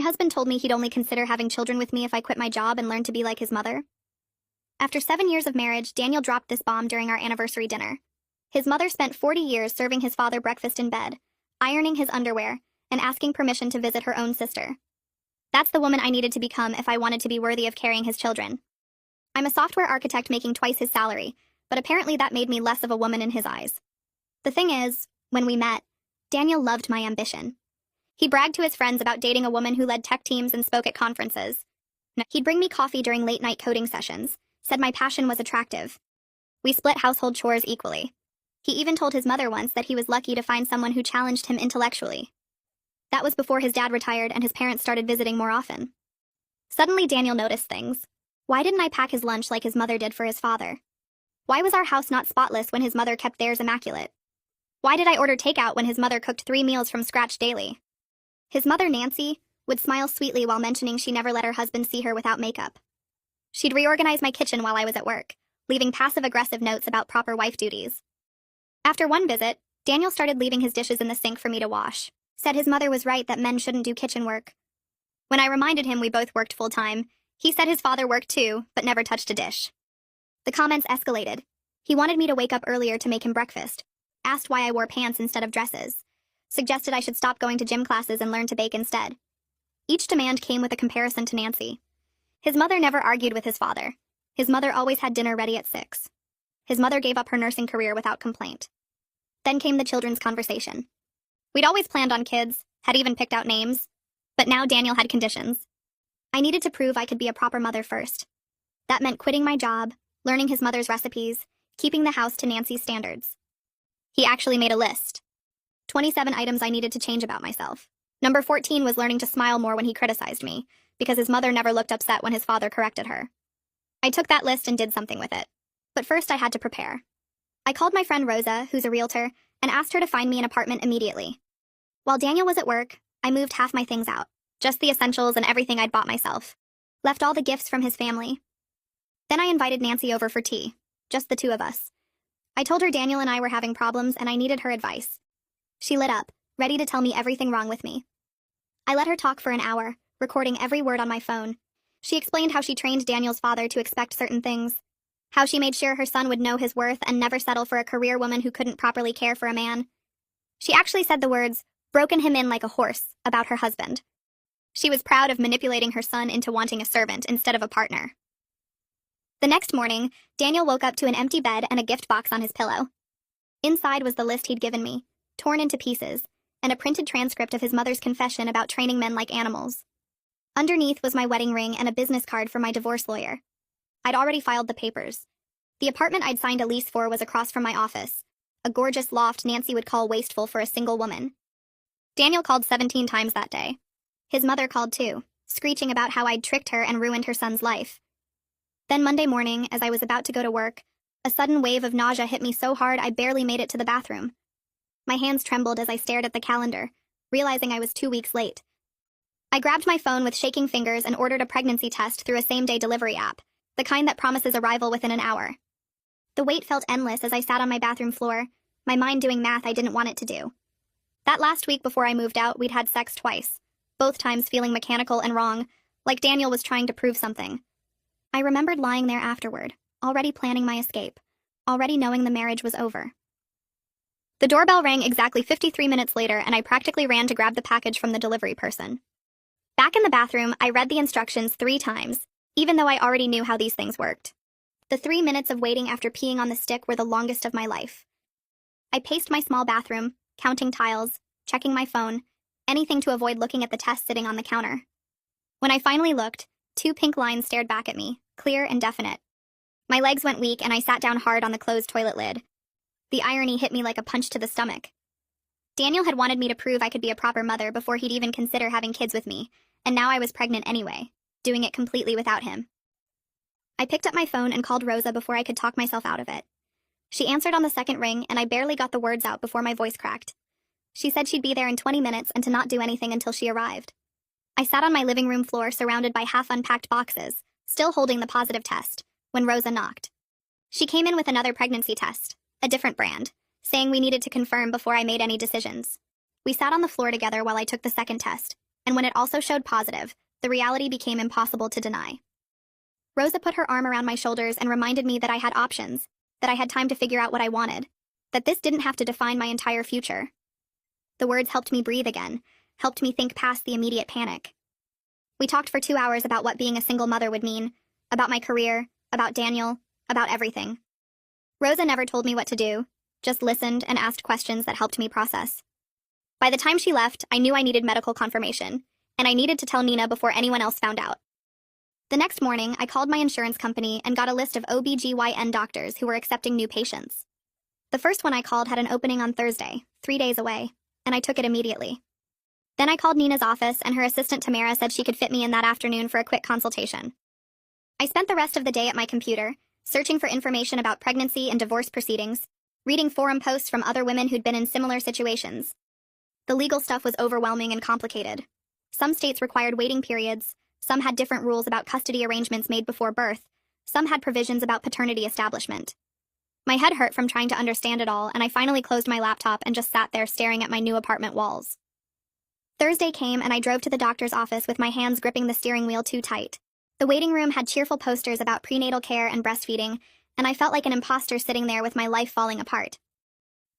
My husband told me he'd only consider having children with me if I quit my job and learned to be like his mother. After 7 years of marriage, Daniel dropped this bomb during our anniversary dinner. His mother spent 40 years serving his father breakfast in bed, ironing his underwear, and asking permission to visit her own sister. That's the woman I needed to become if I wanted to be worthy of carrying his children. I'm a software architect making twice his salary, but apparently that made me less of a woman in his eyes. The thing is, when we met, Daniel loved my ambition. He bragged to his friends about dating a woman who led tech teams and spoke at conferences. He'd bring me coffee during late-night coding sessions, said my passion was attractive. We split household chores equally. He even told his mother once that he was lucky to find someone who challenged him intellectually. That was before his dad retired and his parents started visiting more often. Suddenly Daniel noticed things. Why didn't I pack his lunch like his mother did for his father? Why was our house not spotless when his mother kept theirs immaculate? Why did I order takeout when his mother cooked 3 meals from scratch daily? His mother, Nancy, would smile sweetly while mentioning she never let her husband see her without makeup. She'd reorganize my kitchen while I was at work, leaving passive-aggressive notes about proper wife duties. After one visit, Daniel started leaving his dishes in the sink for me to wash, said his mother was right that men shouldn't do kitchen work. When I reminded him we both worked full-time, he said his father worked too, but never touched a dish. The comments escalated. He wanted me to wake up earlier to make him breakfast, asked why I wore pants instead of dresses, suggested I should stop going to gym classes and learn to bake instead. Each demand came with a comparison to Nancy. His mother never argued with his father. His mother always had dinner ready at 6. His mother gave up her nursing career without complaint. Then came the children's conversation. We'd always planned on kids, had even picked out names, but now Daniel had conditions. I needed to prove I could be a proper mother first. That meant quitting my job, learning his mother's recipes, keeping the house to Nancy's standards. He actually made a list. 27 items I needed to change about myself. Number 14 was learning to smile more when he criticized me, because his mother never looked upset when his father corrected her. I took that list and did something with it. But first I had to prepare. I called my friend Rosa, who's a realtor, and asked her to find me an apartment immediately. While Daniel was at work, I moved half my things out, just the essentials and everything I'd bought myself. Left all the gifts from his family. Then I invited Nancy over for tea, just the two of us. I told her Daniel and I were having problems and I needed her advice. She lit up, ready to tell me everything wrong with me. I let her talk for an hour, recording every word on my phone. She explained how she trained Daniel's father to expect certain things, how she made sure her son would know his worth and never settle for a career woman who couldn't properly care for a man. She actually said the words, "broken him in like a horse," about her husband. She was proud of manipulating her son into wanting a servant instead of a partner. The next morning, Daniel woke up to an empty bed and a gift box on his pillow. Inside was the list he'd given me, torn into pieces, and a printed transcript of his mother's confession about training men like animals. Underneath was my wedding ring and a business card for my divorce lawyer. I'd already filed the papers. The apartment I'd signed a lease for was across from my office, a gorgeous loft Nancy would call wasteful for a single woman. Daniel called 17 times that day. His mother called too, screeching about how I'd tricked her and ruined her son's life. Then Monday morning, as I was about to go to work, a sudden wave of nausea hit me so hard I barely made it to the bathroom. My hands trembled as I stared at the calendar, realizing I was 2 weeks late. I grabbed my phone with shaking fingers and ordered a pregnancy test through a same-day delivery app, the kind that promises arrival within an hour. The wait felt endless as I sat on my bathroom floor, my mind doing math I didn't want it to do. That last week before I moved out, we'd had sex twice, both times feeling mechanical and wrong, like Daniel was trying to prove something. I remembered lying there afterward, already planning my escape, already knowing the marriage was over. The doorbell rang exactly 53 minutes later, and I practically ran to grab the package from the delivery person. Back in the bathroom, I read the instructions 3 times, even though I already knew how these things worked. The 3 minutes of waiting after peeing on the stick were the longest of my life. I paced my small bathroom, counting tiles, checking my phone, anything to avoid looking at the test sitting on the counter. When I finally looked, 2 pink lines stared back at me, clear and definite. My legs went weak and I sat down hard on the closed toilet lid. The irony hit me like a punch to the stomach. Daniel had wanted me to prove I could be a proper mother before he'd even consider having kids with me, and now I was pregnant anyway, doing it completely without him. I picked up my phone and called Rosa before I could talk myself out of it. She answered on the second ring, and I barely got the words out before my voice cracked. She said she'd be there in 20 minutes and to not do anything until she arrived. I sat on my living room floor surrounded by half-unpacked boxes, still holding the positive test, when Rosa knocked. She came in with another pregnancy test, a different brand, saying we needed to confirm before I made any decisions. We sat on the floor together while I took the second test, and when it also showed positive, the reality became impossible to deny. Rosa put her arm around my shoulders and reminded me that I had options, that I had time to figure out what I wanted, that this didn't have to define my entire future. The words helped me breathe again, helped me think past the immediate panic. We talked for 2 hours about what being a single mother would mean, about my career, about Daniel, about everything. Rosa never told me what to do, just listened and asked questions that helped me process. By the time she left, I knew I needed medical confirmation, and I needed to tell Nina before anyone else found out. The next morning, I called my insurance company and got a list of OB/GYN doctors who were accepting new patients. The first one I called had an opening on Thursday, 3 days away, and I took it immediately. Then I called Nina's office, and her assistant Tamara said she could fit me in that afternoon for a quick consultation. I spent the rest of the day at my computer, searching for information about pregnancy and divorce proceedings, reading forum posts from other women who'd been in similar situations. The legal stuff was overwhelming and complicated. Some states required waiting periods, some had different rules about custody arrangements made before birth, some had provisions about paternity establishment. My head hurt from trying to understand it all, and I finally closed my laptop and just sat there staring at my new apartment walls. Thursday came, and I drove to the doctor's office with my hands gripping the steering wheel too tight. The waiting room had cheerful posters about prenatal care and breastfeeding, and I felt like an imposter sitting there with my life falling apart.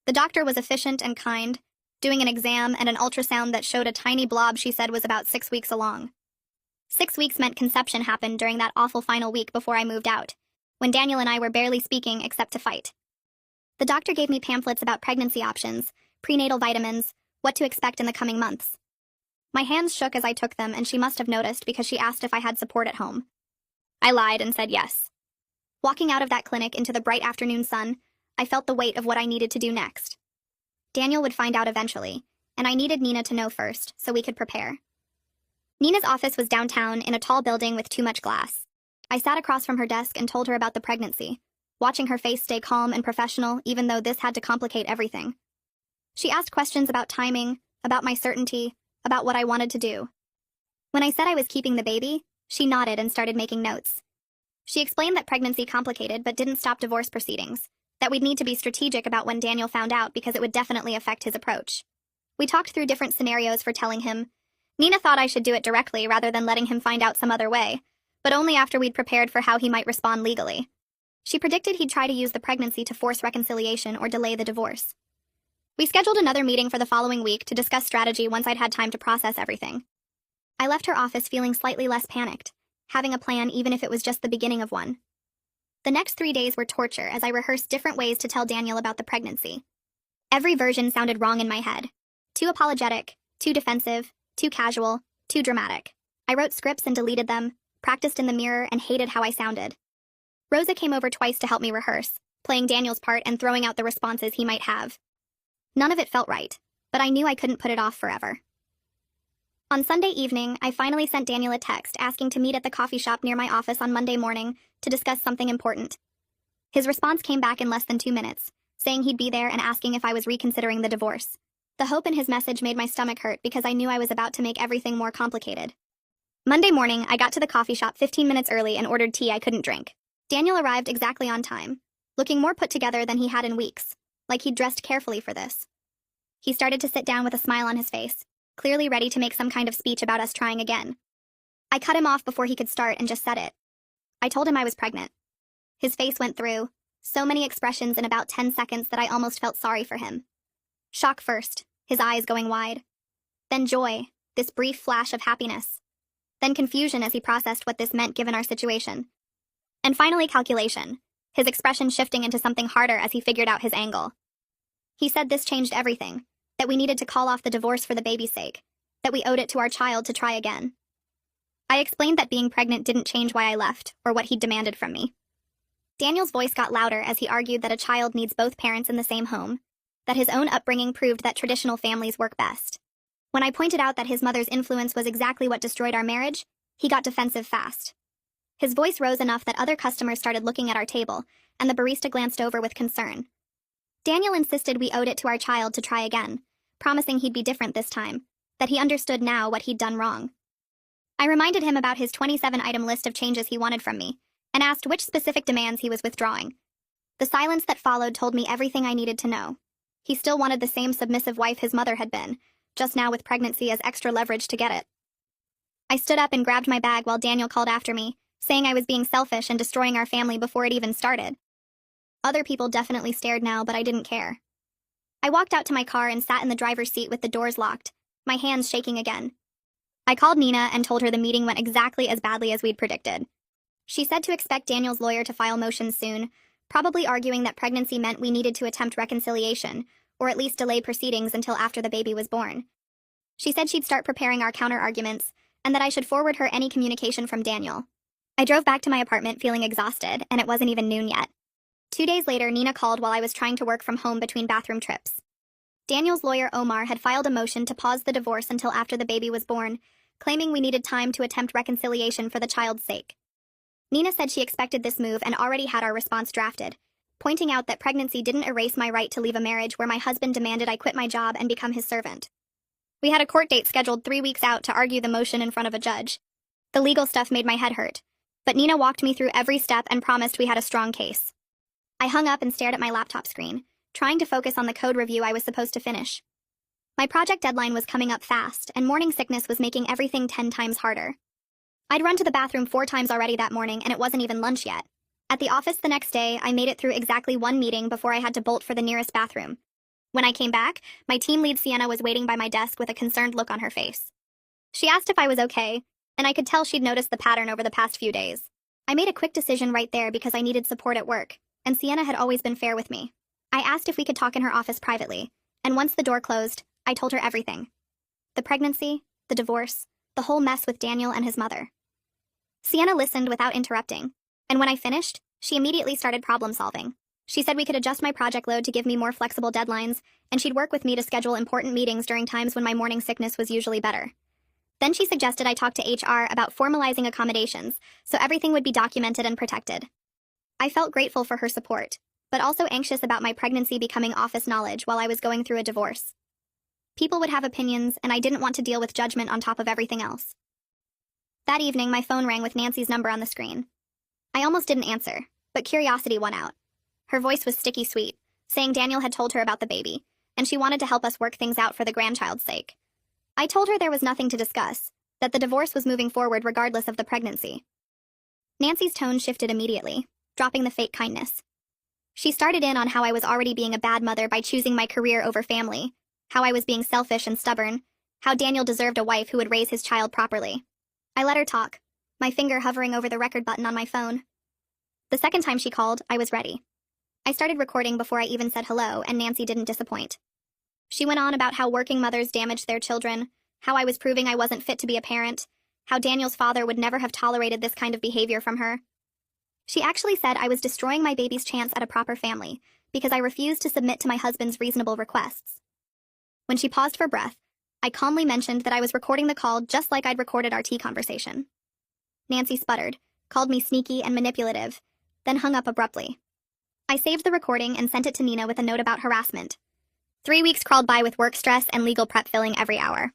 The doctor was efficient and kind, doing an exam and an ultrasound that showed a tiny blob she said was about 6 weeks along. 6 weeks meant conception happened during that awful final week before I moved out, when Daniel and I were barely speaking except to fight. The doctor gave me pamphlets about pregnancy options, prenatal vitamins, what to expect in the coming months. My hands shook as I took them, and she must have noticed because she asked if I had support at home. I lied and said yes. Walking out of that clinic into the bright afternoon sun, I felt the weight of what I needed to do next. Daniel would find out eventually, and I needed Nina to know first, so we could prepare. Nina's office was downtown in a tall building with too much glass. I sat across from her desk and told her about the pregnancy, watching her face stay calm and professional even though this had to complicate everything. She asked questions about timing, about my certainty, about what I wanted to do. When I said I was keeping the baby, she nodded and started making notes. She explained that pregnancy complicated but didn't stop divorce proceedings, that we'd need to be strategic about when Daniel found out because it would definitely affect his approach. We talked through different scenarios for telling him. Nina thought I should do it directly rather than letting him find out some other way, but only after we'd prepared for how he might respond legally. She predicted he'd try to use the pregnancy to force reconciliation or delay the divorce. We scheduled another meeting for the following week to discuss strategy once I'd had time to process everything. I left her office feeling slightly less panicked, having a plan even if it was just the beginning of one. The next 3 days were torture as I rehearsed different ways to tell Daniel about the pregnancy. Every version sounded wrong in my head. Too apologetic, too defensive, too casual, too dramatic. I wrote scripts and deleted them, practiced in the mirror, and hated how I sounded. Rosa came over twice to help me rehearse, playing Daniel's part and throwing out the responses he might have. None of it felt right, but I knew I couldn't put it off forever. On Sunday evening, I finally sent Daniel a text asking to meet at the coffee shop near my office on Monday morning to discuss something important. His response came back in less than 2 minutes, saying he'd be there and asking if I was reconsidering the divorce. The hope in his message made my stomach hurt because I knew I was about to make everything more complicated. Monday morning, I got to the coffee shop 15 minutes early and ordered tea I couldn't drink. Daniel arrived exactly on time, looking more put together than he had in weeks, like he'd dressed carefully for this. He started to sit down with a smile on his face, clearly ready to make some kind of speech about us trying again. I cut him off before he could start and just said it. I told him I was pregnant. His face went through, so many expressions in about 10 seconds that I almost felt sorry for him. Shock first, his eyes going wide. Then joy, this brief flash of happiness. Then confusion as he processed what this meant given our situation. And finally calculation, his expression shifting into something harder as he figured out his angle. He said this changed everything, that we needed to call off the divorce for the baby's sake, that we owed it to our child to try again. I explained that being pregnant didn't change why I left, or what he'd demanded from me. Daniel's voice got louder as he argued that a child needs both parents in the same home, that his own upbringing proved that traditional families work best. When I pointed out that his mother's influence was exactly what destroyed our marriage, he got defensive fast. His voice rose enough that other customers started looking at our table, and the barista glanced over with concern. Daniel insisted we owed it to our child to try again, promising he'd be different this time, that he understood now what he'd done wrong. I reminded him about his 27-item list of changes he wanted from me, and asked which specific demands he was withdrawing. The silence that followed told me everything I needed to know. He still wanted the same submissive wife his mother had been, just now with pregnancy as extra leverage to get it. I stood up and grabbed my bag while Daniel called after me, saying I was being selfish and destroying our family before it even started. Other people definitely stared now, but I didn't care. I walked out to my car and sat in the driver's seat with the doors locked, my hands shaking again. I called Nina and told her the meeting went exactly as badly as we'd predicted. She said to expect Daniel's lawyer to file motions soon, probably arguing that pregnancy meant we needed to attempt reconciliation, or at least delay proceedings until after the baby was born. She said she'd start preparing our counter-arguments, and that I should forward her any communication from Daniel. I drove back to my apartment feeling exhausted, and it wasn't even noon yet. 2 days later, Nina called while I was trying to work from home between bathroom trips. Daniel's lawyer, Omar, had filed a motion to pause the divorce until after the baby was born, claiming we needed time to attempt reconciliation for the child's sake. Nina said she expected this move and already had our response drafted, pointing out that pregnancy didn't erase my right to leave a marriage where my husband demanded I quit my job and become his servant. We had a court date scheduled 3 weeks out to argue the motion in front of a judge. The legal stuff made my head hurt, but Nina walked me through every step and promised we had a strong case. I hung up and stared at my laptop screen, trying to focus on the code review I was supposed to finish. My project deadline was coming up fast, and morning sickness was making everything 10 times harder. I'd run to the bathroom 4 times already that morning, and it wasn't even lunch yet. At the office the next day, I made it through exactly 1 meeting before I had to bolt for the nearest bathroom. When I came back, my team lead Sienna was waiting by my desk with a concerned look on her face. She asked if I was okay, and I could tell she'd noticed the pattern over the past few days. I made a quick decision right there because I needed support at work, and Sienna had always been fair with me. I asked if we could talk in her office privately, and once the door closed, I told her everything. The pregnancy, the divorce, the whole mess with Daniel and his mother. Sienna listened without interrupting, and when I finished, she immediately started problem solving. She said we could adjust my project load to give me more flexible deadlines, and she'd work with me to schedule important meetings during times when my morning sickness was usually better. Then she suggested I talk to HR about formalizing accommodations, so everything would be documented and protected. I felt grateful for her support, but also anxious about my pregnancy becoming office knowledge while I was going through a divorce. People would have opinions, and I didn't want to deal with judgment on top of everything else. That evening, my phone rang with Nancy's number on the screen. I almost didn't answer, but curiosity won out. Her voice was sticky sweet, saying Daniel had told her about the baby, and she wanted to help us work things out for the grandchild's sake. I told her there was nothing to discuss, that the divorce was moving forward regardless of the pregnancy. Nancy's tone shifted immediately, dropping the fake kindness. She started in on how I was already being a bad mother by choosing my career over family, how I was being selfish and stubborn, how Daniel deserved a wife who would raise his child properly. I let her talk, my finger hovering over the record button on my phone. The second time she called, I was ready. I started recording before I even said hello, and Nancy didn't disappoint. She went on about how working mothers damaged their children, how I was proving I wasn't fit to be a parent, how Daniel's father would never have tolerated this kind of behavior from her. She actually said I was destroying my baby's chance at a proper family because I refused to submit to my husband's reasonable requests. When she paused for breath, I calmly mentioned that I was recording the call just like I'd recorded our tea conversation. Nancy sputtered, called me sneaky and manipulative, then hung up abruptly. I saved the recording and sent it to Nina with a note about harassment. 3 weeks crawled by with work stress and legal prep filling every hour.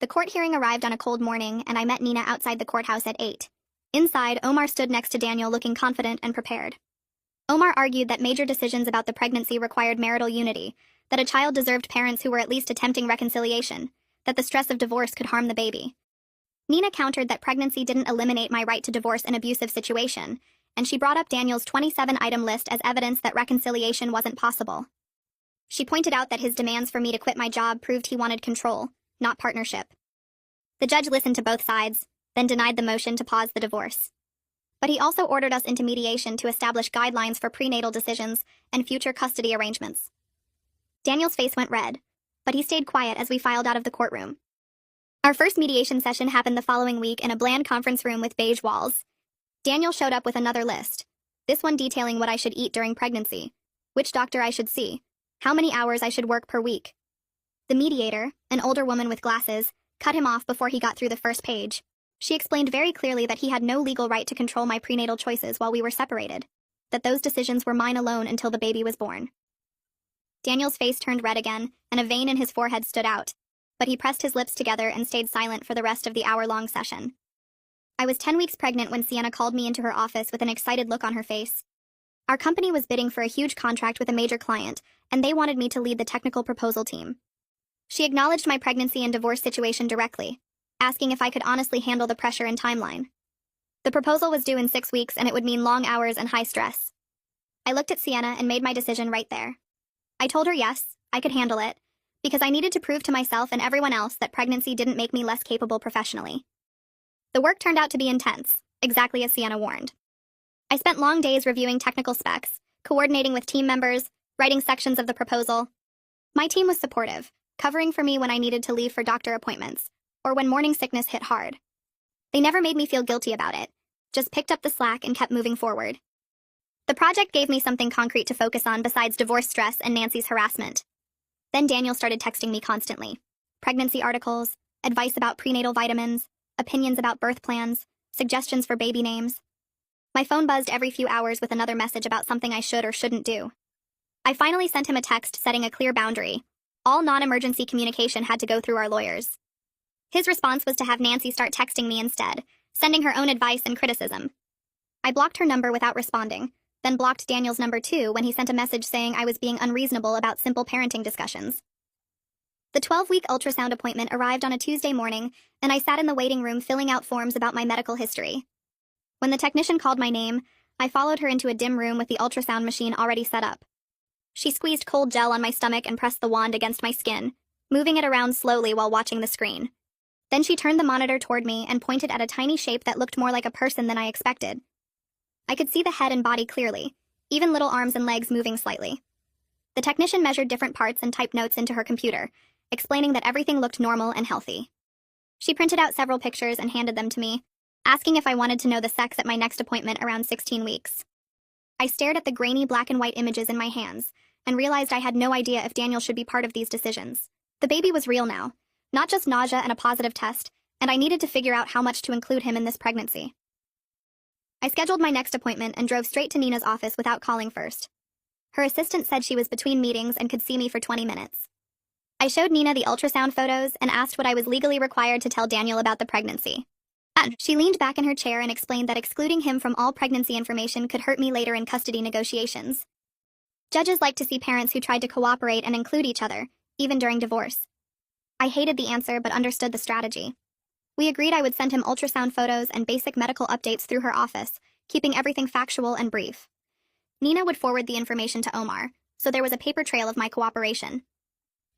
The court hearing arrived on a cold morning, and I met Nina outside the courthouse at 8. Inside, Omar stood next to Daniel looking confident and prepared. Omar argued that major decisions about the pregnancy required marital unity, that a child deserved parents who were at least attempting reconciliation, that the stress of divorce could harm the baby. Nina countered that pregnancy didn't eliminate my right to divorce an abusive situation, and she brought up Daniel's 27-item list as evidence that reconciliation wasn't possible. She pointed out that his demands for me to quit my job proved he wanted control, not partnership. The judge listened to both sides, then denied the motion to pause the divorce. But he also ordered us into mediation to establish guidelines for prenatal decisions and future custody arrangements. Daniel's face went red, but he stayed quiet as we filed out of the courtroom. Our first mediation session happened the following week in a bland conference room with beige walls. Daniel showed up with another list, this one detailing what I should eat during pregnancy, which doctor I should see, how many hours I should work per week. The mediator, an older woman with glasses, cut him off before he got through the first page. She explained very clearly that he had no legal right to control my prenatal choices while we were separated, that those decisions were mine alone until the baby was born. Daniel's face turned red again, and a vein in his forehead stood out, but he pressed his lips together and stayed silent for the rest of the hour-long session. I was 10 weeks pregnant when Sienna called me into her office with an excited look on her face. Our company was bidding for a huge contract with a major client, and they wanted me to lead the technical proposal team. She acknowledged my pregnancy and divorce situation directly. asking if I could honestly handle the pressure and timeline. The proposal was due in 6 weeks, and it would mean long hours and high stress. I looked at Sienna and made my decision right there. I told her yes, I could handle it, because I needed to prove to myself and everyone else that pregnancy didn't make me less capable professionally. The work turned out to be intense, exactly as Sienna warned. I spent long days reviewing technical specs, coordinating with team members, writing sections of the proposal. My team was supportive, covering for me when I needed to leave for doctor appointments, or when morning sickness hit hard. They never made me feel guilty about it, just picked up the slack and kept moving forward. The project gave me something concrete to focus on besides divorce stress and Nancy's harassment. Then Daniel started texting me constantly. Pregnancy articles, advice about prenatal vitamins, opinions about birth plans, suggestions for baby names. My phone buzzed every few hours with another message about something I should or shouldn't do. I finally sent him a text setting a clear boundary. All non-emergency communication had to go through our lawyers. His response was to have Nancy start texting me instead, sending her own advice and criticism. I blocked her number without responding, then blocked Daniel's number too when he sent a message saying I was being unreasonable about simple parenting discussions. The 12-week ultrasound appointment arrived on a Tuesday morning, and I sat in the waiting room filling out forms about my medical history. When the technician called my name, I followed her into a dim room with the ultrasound machine already set up. She squeezed cold gel on my stomach and pressed the wand against my skin, moving it around slowly while watching the screen. Then she turned the monitor toward me and pointed at a tiny shape that looked more like a person than I expected. I could see the head and body clearly, even little arms and legs moving slightly. The technician measured different parts and typed notes into her computer, explaining that everything looked normal and healthy. She printed out several pictures and handed them to me, asking if I wanted to know the sex at my next appointment around 16 weeks. I stared at the grainy black and white images in my hands and realized I had no idea if Daniel should be part of these decisions. The baby was real now, not just nausea and a positive test, and I needed to figure out how much to include him in this pregnancy. I scheduled my next appointment and drove straight to Nina's office without calling first. Her assistant said she was between meetings and could see me for 20 minutes. I showed Nina the ultrasound photos and asked what I was legally required to tell Daniel about the pregnancy. She leaned back in her chair and explained that excluding him from all pregnancy information could hurt me later in custody negotiations. Judges like to see parents who tried to cooperate and include each other, even during divorce. I hated the answer but understood the strategy. We agreed I would send him ultrasound photos and basic medical updates through her office, keeping everything factual and brief. Nina would forward the information to Omar, so there was a paper trail of my cooperation.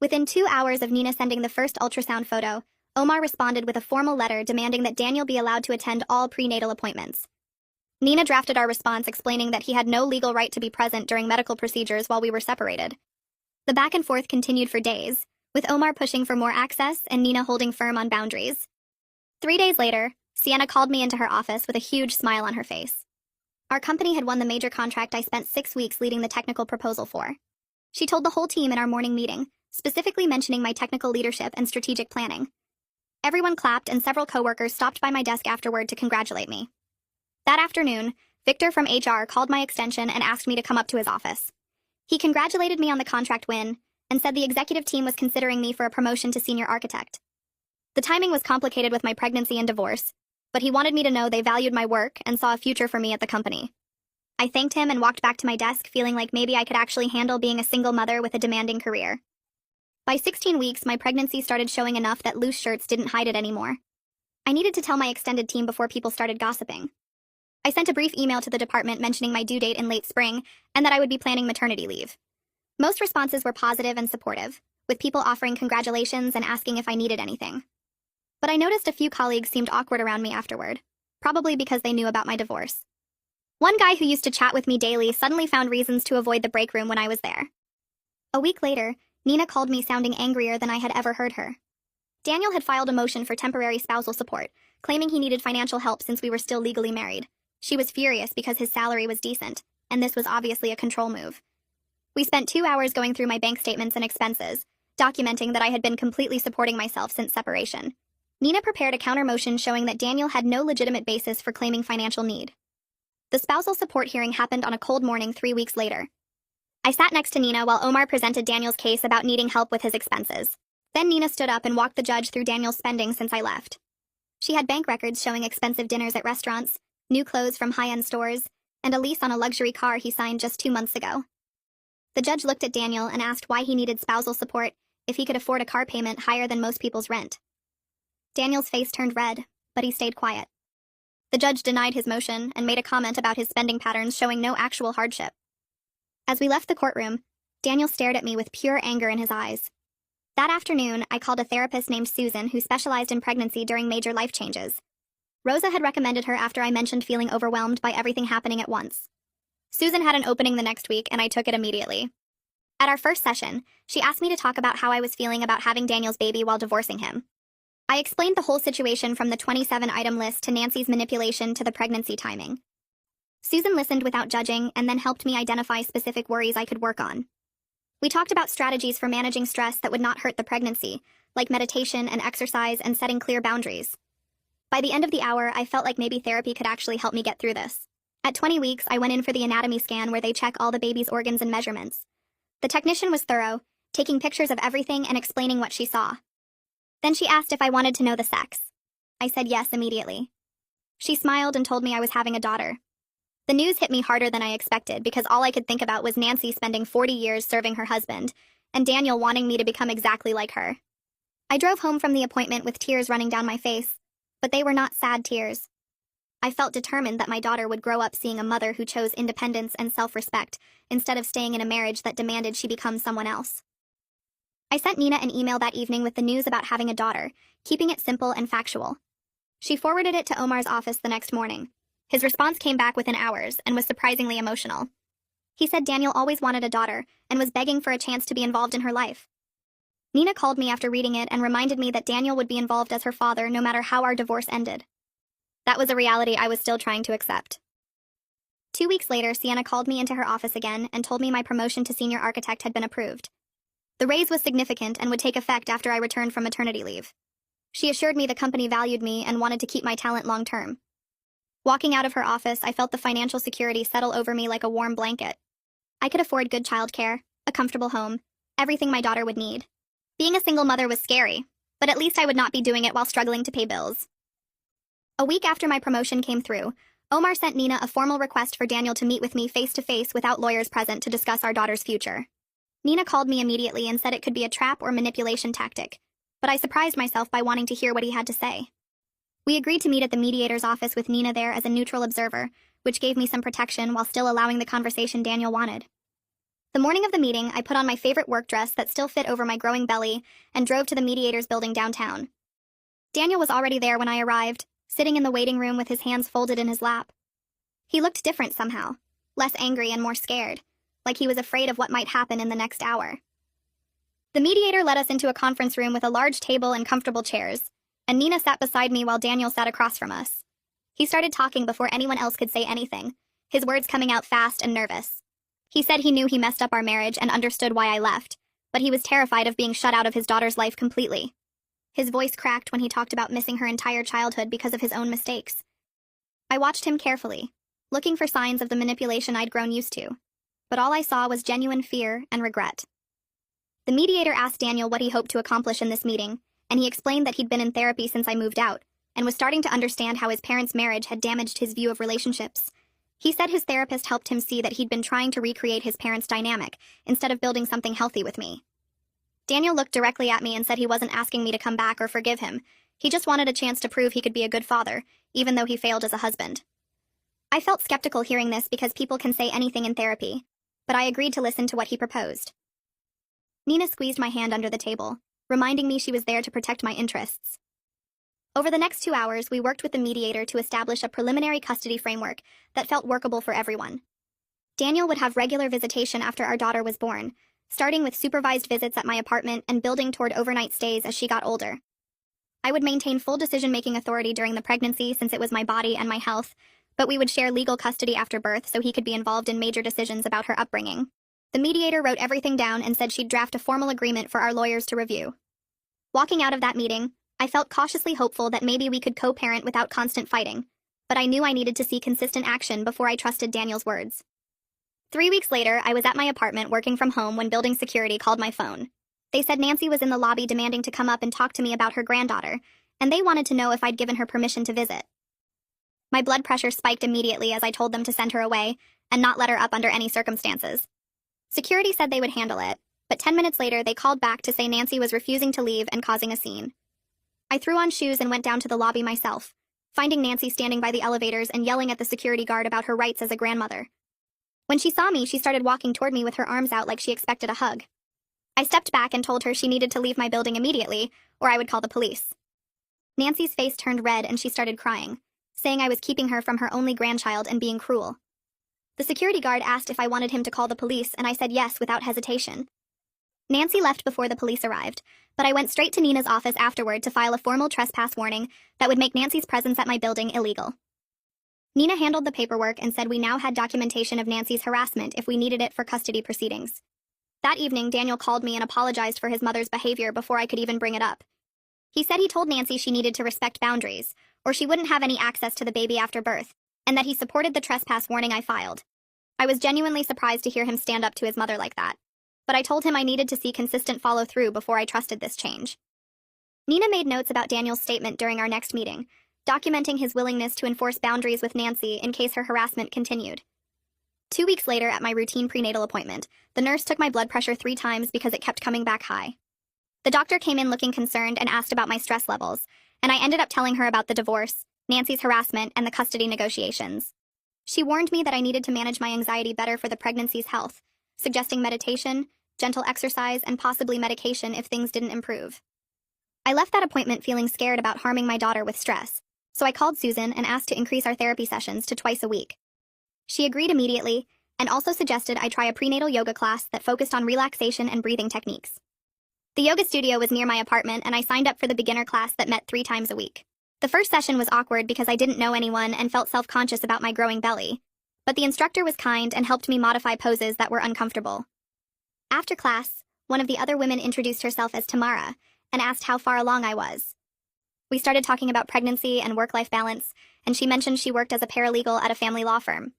Within 2 hours of Nina sending the first ultrasound photo, Omar responded with a formal letter demanding that Daniel be allowed to attend all prenatal appointments. Nina drafted our response explaining that he had no legal right to be present during medical procedures while we were separated. The back and forth continued for days, with Omar pushing for more access and Nina holding firm on boundaries. 3 days later, Sienna called me into her office with a huge smile on her face. Our company had won the major contract I spent 6 weeks leading the technical proposal for. She told the whole team in our morning meeting, specifically mentioning my technical leadership and strategic planning. Everyone clapped and several coworkers stopped by my desk afterward to congratulate me. That afternoon, Victor from HR called my extension and asked me to come up to his office. He congratulated me on the contract win and said the executive team was considering me for a promotion to senior architect. The timing was complicated with my pregnancy and divorce, but he wanted me to know they valued my work and saw a future for me at the company. I thanked him and walked back to my desk feeling like maybe I could actually handle being a single mother with a demanding career. By 16 weeks, my pregnancy started showing enough that loose shirts didn't hide it anymore. I needed to tell my extended team before people started gossiping. I sent a brief email to the department mentioning my due date in late spring and that I would be planning maternity leave. Most responses were positive and supportive, with people offering congratulations and asking if I needed anything. But I noticed a few colleagues seemed awkward around me afterward, probably because they knew about my divorce. One guy who used to chat with me daily suddenly found reasons to avoid the break room when I was there. A week later, Nina called me sounding angrier than I had ever heard her. Daniel had filed a motion for temporary spousal support, claiming he needed financial help since we were still legally married. She was furious because his salary was decent, and this was obviously a control move. We spent 2 hours going through my bank statements and expenses, documenting that I had been completely supporting myself since separation. Nina prepared a counter-motion showing that Daniel had no legitimate basis for claiming financial need. The spousal support hearing happened on a cold morning 3 weeks later. I sat next to Nina while Omar presented Daniel's case about needing help with his expenses. Then Nina stood up and walked the judge through Daniel's spending since I left. She had bank records showing expensive dinners at restaurants, new clothes from high-end stores, and a lease on a luxury car he signed just 2 months ago. The judge looked at Daniel and asked why he needed spousal support if he could afford a car payment higher than most people's rent. Daniel's face turned red, but he stayed quiet. The judge denied his motion and made a comment about his spending patterns showing no actual hardship. As we left the courtroom, Daniel stared at me with pure anger in his eyes. That afternoon, I called a therapist named Susan who specialized in pregnancy during major life changes. Rosa had recommended her after I mentioned feeling overwhelmed by everything happening at once. Susan had an opening the next week, and I took it immediately. At our first session, she asked me to talk about how I was feeling about having Daniel's baby while divorcing him. I explained the whole situation from the 27-item list to Nancy's manipulation to the pregnancy timing. Susan listened without judging and then helped me identify specific worries I could work on. We talked about strategies for managing stress that would not hurt the pregnancy, like meditation and exercise and setting clear boundaries. By the end of the hour, I felt like maybe therapy could actually help me get through this. At 20 weeks, I went in for the anatomy scan where they check all the baby's organs and measurements. The technician was thorough, taking pictures of everything and explaining what she saw. Then she asked if I wanted to know the sex. I said yes immediately. She smiled and told me I was having a daughter. The news hit me harder than I expected because all I could think about was Nancy spending 40 years serving her husband, and Daniel wanting me to become exactly like her. I drove home from the appointment with tears running down my face, but they were not sad tears. I felt determined that my daughter would grow up seeing a mother who chose independence and self-respect instead of staying in a marriage that demanded she become someone else. I sent Nina an email that evening with the news about having a daughter, keeping it simple and factual. She forwarded it to Omar's office the next morning. His response came back within hours and was surprisingly emotional. He said Daniel always wanted a daughter and was begging for a chance to be involved in her life. Nina called me after reading it and reminded me that Daniel would be involved as her father no matter how our divorce ended. That was a reality I was still trying to accept. 2 weeks later, Sienna called me into her office again and told me my promotion to senior architect had been approved. The raise was significant and would take effect after I returned from maternity leave. She assured me the company valued me and wanted to keep my talent long term. Walking out of her office, I felt the financial security settle over me like a warm blanket. I could afford good childcare, a comfortable home, everything my daughter would need. Being a single mother was scary, but at least I would not be doing it while struggling to pay bills. A week after my promotion came through, Omar sent Nina a formal request for Daniel to meet with me face-to-face without lawyers present to discuss our daughter's future. Nina called me immediately and said it could be a trap or manipulation tactic, but I surprised myself by wanting to hear what he had to say. We agreed to meet at the mediator's office with Nina there as a neutral observer, which gave me some protection while still allowing the conversation Daniel wanted. The morning of the meeting, I put on my favorite work dress that still fit over my growing belly and drove to the mediator's building downtown. Daniel was already there when I arrived, sitting in the waiting room with his hands folded in his lap. He looked different somehow, less angry and more scared, like he was afraid of what might happen in the next hour. The mediator led us into a conference room with a large table and comfortable chairs, and Nina sat beside me while Daniel sat across from us. He started talking before anyone else could say anything, his words coming out fast and nervous. He said he knew he messed up our marriage and understood why I left, but he was terrified of being shut out of his daughter's life completely. His voice cracked when he talked about missing her entire childhood because of his own mistakes. I watched him carefully, looking for signs of the manipulation I'd grown used to, but all I saw was genuine fear and regret. The mediator asked Daniel what he hoped to accomplish in this meeting, and he explained that he'd been in therapy since I moved out, and was starting to understand how his parents' marriage had damaged his view of relationships. He said his therapist helped him see that he'd been trying to recreate his parents' dynamic, instead of building something healthy with me. Daniel looked directly at me and said he wasn't asking me to come back or forgive him. He just wanted a chance to prove he could be a good father, even though he failed as a husband. I felt skeptical hearing this because people can say anything in therapy, but I agreed to listen to what he proposed. Nina squeezed my hand under the table, reminding me she was there to protect my interests. Over the next 2 hours, we worked with the mediator to establish a preliminary custody framework that felt workable for everyone. Daniel would have regular visitation after our daughter was born, starting with supervised visits at my apartment and building toward overnight stays as she got older. I would maintain full decision-making authority during the pregnancy since it was my body and my health, but we would share legal custody after birth so he could be involved in major decisions about her upbringing. The mediator wrote everything down and said she'd draft a formal agreement for our lawyers to review. Walking out of that meeting, I felt cautiously hopeful that maybe we could co-parent without constant fighting, but I knew I needed to see consistent action before I trusted Daniel's words. 3 weeks later, I was at my apartment working from home when building security called my phone. They said Nancy was in the lobby demanding to come up and talk to me about her granddaughter, and they wanted to know if I'd given her permission to visit. My blood pressure spiked immediately as I told them to send her away and not let her up under any circumstances. Security said they would handle it, but 10 minutes later they called back to say Nancy was refusing to leave and causing a scene. I threw on shoes and went down to the lobby myself, finding Nancy standing by the elevators and yelling at the security guard about her rights as a grandmother. When she saw me, she started walking toward me with her arms out like she expected a hug. I stepped back and told her she needed to leave my building immediately, or I would call the police. Nancy's face turned red and she started crying, saying I was keeping her from her only grandchild and being cruel. The security guard asked if I wanted him to call the police, and I said yes without hesitation. Nancy left before the police arrived, but I went straight to Nina's office afterward to file a formal trespass warning that would make Nancy's presence at my building illegal. Nina handled the paperwork and said we now had documentation of Nancy's harassment if we needed it for custody proceedings. That evening, Daniel called me and apologized for his mother's behavior before I could even bring it up. He said he told Nancy she needed to respect boundaries, or she wouldn't have any access to the baby after birth, and that he supported the trespass warning I filed. I was genuinely surprised to hear him stand up to his mother like that, but I told him I needed to see consistent follow-through before I trusted this change. Nina made notes about Daniel's statement during our next meeting, documenting his willingness to enforce boundaries with Nancy in case her harassment continued. 2 weeks later, at my routine prenatal appointment, the nurse took my blood pressure 3 times because it kept coming back high. The doctor came in looking concerned and asked about my stress levels, and I ended up telling her about the divorce, Nancy's harassment, and the custody negotiations. She warned me that I needed to manage my anxiety better for the pregnancy's health, suggesting meditation, gentle exercise, and possibly medication if things didn't improve. I left that appointment feeling scared about harming my daughter with stress, so I called Susan and asked to increase our therapy sessions to twice a week. She agreed immediately, and also suggested I try a prenatal yoga class that focused on relaxation and breathing techniques. The yoga studio was near my apartment, and I signed up for the beginner class that met 3 times a week. The first session was awkward because I didn't know anyone and felt self-conscious about my growing belly, but the instructor was kind and helped me modify poses that were uncomfortable. After class, one of the other women introduced herself as Tamara and asked how far along I was. We started talking about pregnancy and work-life balance, and she mentioned she worked as a paralegal at a family law firm.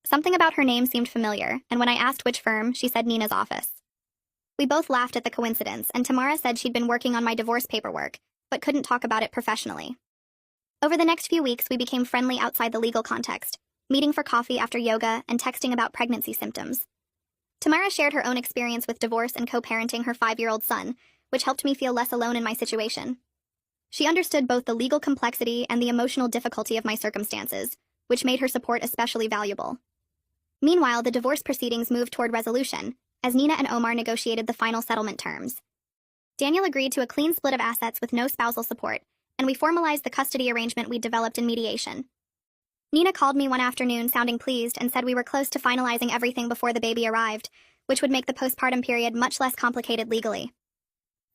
Something about her name seemed familiar, and when I asked which firm, she said Nina's office. We both laughed at the coincidence, and Tamara said she'd been working on my divorce paperwork, but couldn't talk about it professionally. Over the next few weeks, we became friendly outside the legal context, meeting for coffee after yoga and texting about pregnancy symptoms. Tamara shared her own experience with divorce and co-parenting her 5-year-old son, which helped me feel less alone in my situation. She understood both the legal complexity and the emotional difficulty of my circumstances, which made her support especially valuable. Meanwhile, the divorce proceedings moved toward resolution, as Nina and Omar negotiated the final settlement terms. Daniel agreed to a clean split of assets with no spousal support, and we formalized the custody arrangement we'd developed in mediation. Nina called me one afternoon sounding pleased and said we were close to finalizing everything before the baby arrived, which would make the postpartum period much less complicated legally.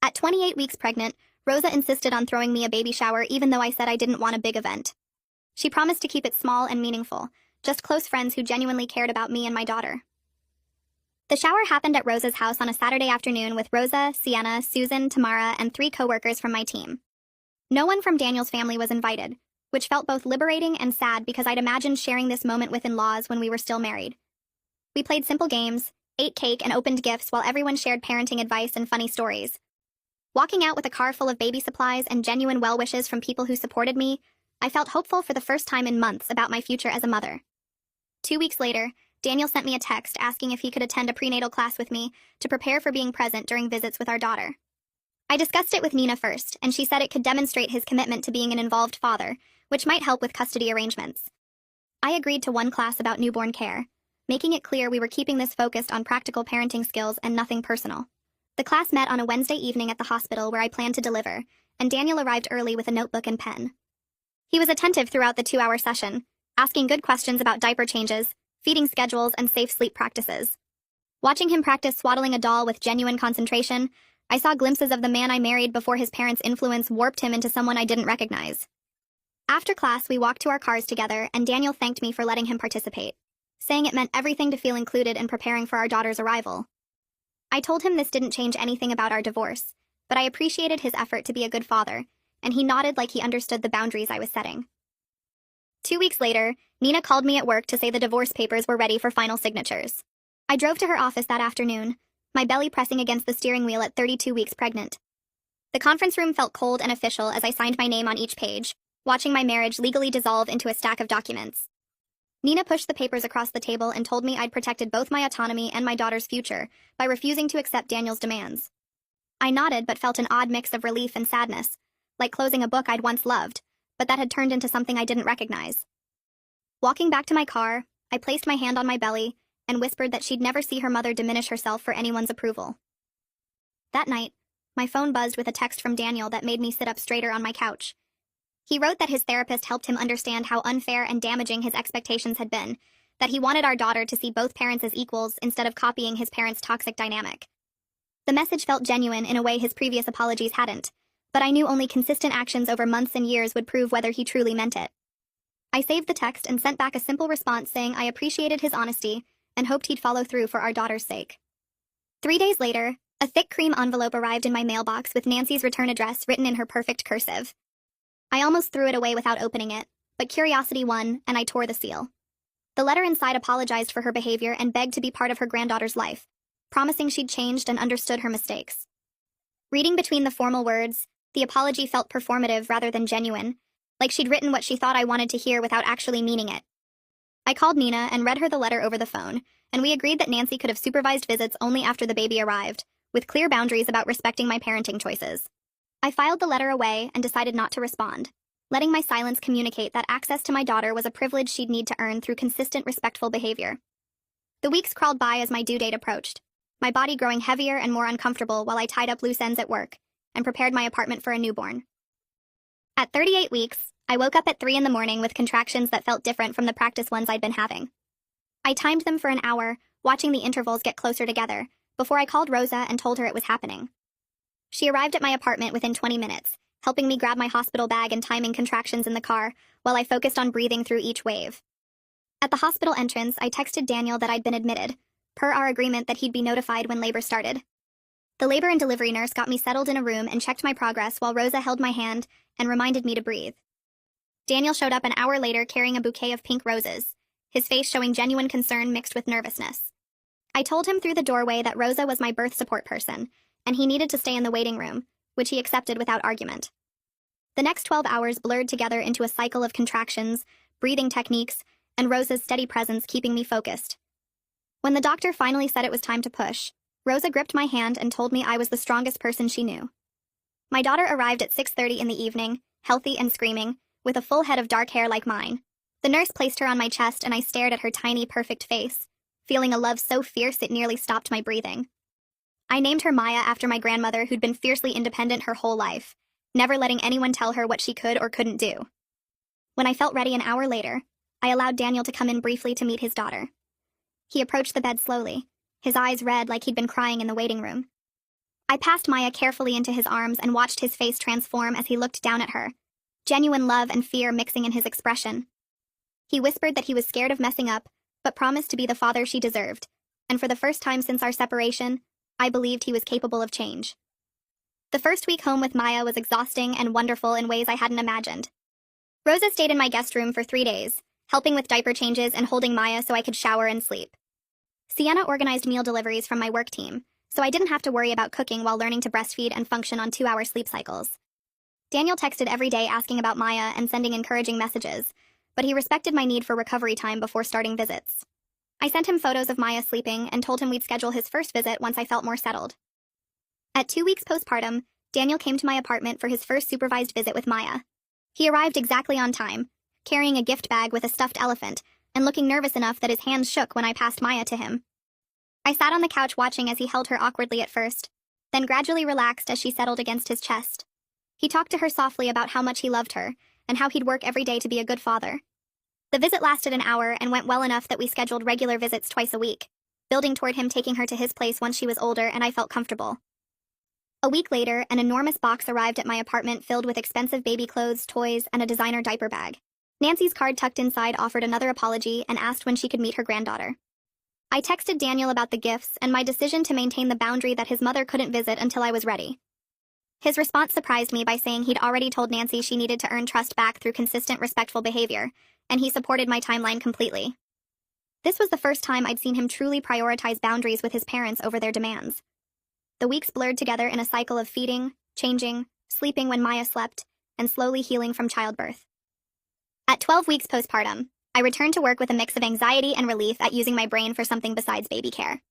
At 28 weeks pregnant, Rosa insisted on throwing me a baby shower even though I said I didn't want a big event. She promised to keep it small and meaningful, just close friends who genuinely cared about me and my daughter. The shower happened at Rosa's house on a Saturday afternoon with Rosa, Sienna, Susan, Tamara, and 3 coworkers from my team. No one from Daniel's family was invited, which felt both liberating and sad because I'd imagined sharing this moment with in-laws when we were still married. We played simple games, ate cake, and opened gifts while everyone shared parenting advice and funny stories. Walking out with a car full of baby supplies and genuine well wishes from people who supported me, I felt hopeful for the first time in months about my future as a mother. 2 weeks later, Daniel sent me a text asking if he could attend a prenatal class with me to prepare for being present during visits with our daughter. I discussed it with Nina first, and she said it could demonstrate his commitment to being an involved father, which might help with custody arrangements. I agreed to one class about newborn care, making it clear we were keeping this focused on practical parenting skills and nothing personal. The class met on a Wednesday evening at the hospital where I planned to deliver, and Daniel arrived early with a notebook and pen. He was attentive throughout the 2-hour session, asking good questions about diaper changes, feeding schedules, and safe sleep practices. Watching him practice swaddling a doll with genuine concentration, I saw glimpses of the man I married before his parents' influence warped him into someone I didn't recognize. After class, we walked to our cars together, and Daniel thanked me for letting him participate, saying it meant everything to feel included in preparing for our daughter's arrival. I told him this didn't change anything about our divorce, but I appreciated his effort to be a good father, and he nodded like he understood the boundaries I was setting. 2 weeks later, Nina called me at work to say the divorce papers were ready for final signatures. I drove to her office that afternoon, my belly pressing against the steering wheel at 32 weeks pregnant. The conference room felt cold and official as I signed my name on each page, watching my marriage legally dissolve into a stack of documents. Nina pushed the papers across the table and told me I'd protected both my autonomy and my daughter's future by refusing to accept Daniel's demands. I nodded but felt an odd mix of relief and sadness, like closing a book I'd once loved, but that had turned into something I didn't recognize. Walking back to my car, I placed my hand on my belly and whispered that she'd never see her mother diminish herself for anyone's approval. That night, my phone buzzed with a text from Daniel that made me sit up straighter on my couch. He wrote that his therapist helped him understand how unfair and damaging his expectations had been, that he wanted our daughter to see both parents as equals instead of copying his parents' toxic dynamic. The message felt genuine in a way his previous apologies hadn't, but I knew only consistent actions over months and years would prove whether he truly meant it. I saved the text and sent back a simple response saying I appreciated his honesty and hoped he'd follow through for our daughter's sake. 3 days later, a thick cream envelope arrived in my mailbox with Nancy's return address written in her perfect cursive. I almost threw it away without opening it, but curiosity won, and I tore the seal. The letter inside apologized for her behavior and begged to be part of her granddaughter's life, promising she'd changed and understood her mistakes. Reading between the formal words, the apology felt performative rather than genuine, like she'd written what she thought I wanted to hear without actually meaning it. I called Nina and read her the letter over the phone, and we agreed that Nancy could have supervised visits only after the baby arrived, with clear boundaries about respecting my parenting choices. I filed the letter away and decided not to respond, letting my silence communicate that access to my daughter was a privilege she'd need to earn through consistent, respectful behavior. The weeks crawled by as my due date approached, my body growing heavier and more uncomfortable while I tied up loose ends at work and prepared my apartment for a newborn. At 38 weeks, I woke up at 3 in the morning with contractions that felt different from the practice ones I'd been having. I timed them for an hour, watching the intervals get closer together, before I called Rosa and told her it was happening. She arrived at my apartment within 20 minutes, helping me grab my hospital bag and timing contractions in the car while I focused on breathing through each wave. At the hospital entrance, I texted Daniel that I'd been admitted, per our agreement that he'd be notified when labor started. The labor and delivery nurse got me settled in a room and checked my progress while Rosa held my hand and reminded me to breathe. Daniel showed up an hour later carrying a bouquet of pink roses, his face showing genuine concern mixed with nervousness. I told him through the doorway that Rosa was my birth support person, and he needed to stay in the waiting room, which he accepted without argument. The next 12 hours blurred together into a cycle of contractions, breathing techniques, and Rosa's steady presence keeping me focused. When the doctor finally said it was time to push, Rosa gripped my hand and told me I was the strongest person she knew. My daughter arrived at 6:30 in the evening, healthy and screaming, with a full head of dark hair like mine. The nurse placed her on my chest and I stared at her tiny, perfect face, feeling a love so fierce it nearly stopped my breathing. I named her Maya after my grandmother who'd been fiercely independent her whole life, never letting anyone tell her what she could or couldn't do. When I felt ready an hour later, I allowed Daniel to come in briefly to meet his daughter. He approached the bed slowly, his eyes red like he'd been crying in the waiting room. I passed Maya carefully into his arms and watched his face transform as he looked down at her, genuine love and fear mixing in his expression. He whispered that he was scared of messing up, but promised to be the father she deserved, and for the first time since our separation, I believed he was capable of change. The first week home with Maya was exhausting and wonderful in ways I hadn't imagined. Rosa stayed in my guest room for 3 days, helping with diaper changes and holding Maya so I could shower and sleep. Sienna organized meal deliveries from my work team, so I didn't have to worry about cooking while learning to breastfeed and function on 2-hour sleep cycles. Daniel texted every day asking about Maya and sending encouraging messages, but he respected my need for recovery time before starting visits. I sent him photos of Maya sleeping and told him we'd schedule his first visit once I felt more settled. At 2 weeks postpartum, Daniel came to my apartment for his first supervised visit with Maya. He arrived exactly on time, carrying a gift bag with a stuffed elephant, and looking nervous enough that his hands shook when I passed Maya to him. I sat on the couch watching as he held her awkwardly at first, then gradually relaxed as she settled against his chest. He talked to her softly about how much he loved her, and how he'd work every day to be a good father. The visit lasted an hour and went well enough that we scheduled regular visits twice a week, building toward him taking her to his place once she was older and I felt comfortable. A week later, an enormous box arrived at my apartment filled with expensive baby clothes, toys, and a designer diaper bag. Nancy's card tucked inside offered another apology and asked when she could meet her granddaughter. I texted Daniel about the gifts and my decision to maintain the boundary that his mother couldn't visit until I was ready. His response surprised me by saying he'd already told Nancy she needed to earn trust back through consistent, respectful behavior, and he supported my timeline completely. This was the first time I'd seen him truly prioritize boundaries with his parents over their demands. The weeks blurred together in a cycle of feeding, changing, sleeping when Maya slept, and slowly healing from childbirth. At 12 weeks postpartum, I returned to work with a mix of anxiety and relief at using my brain for something besides baby care.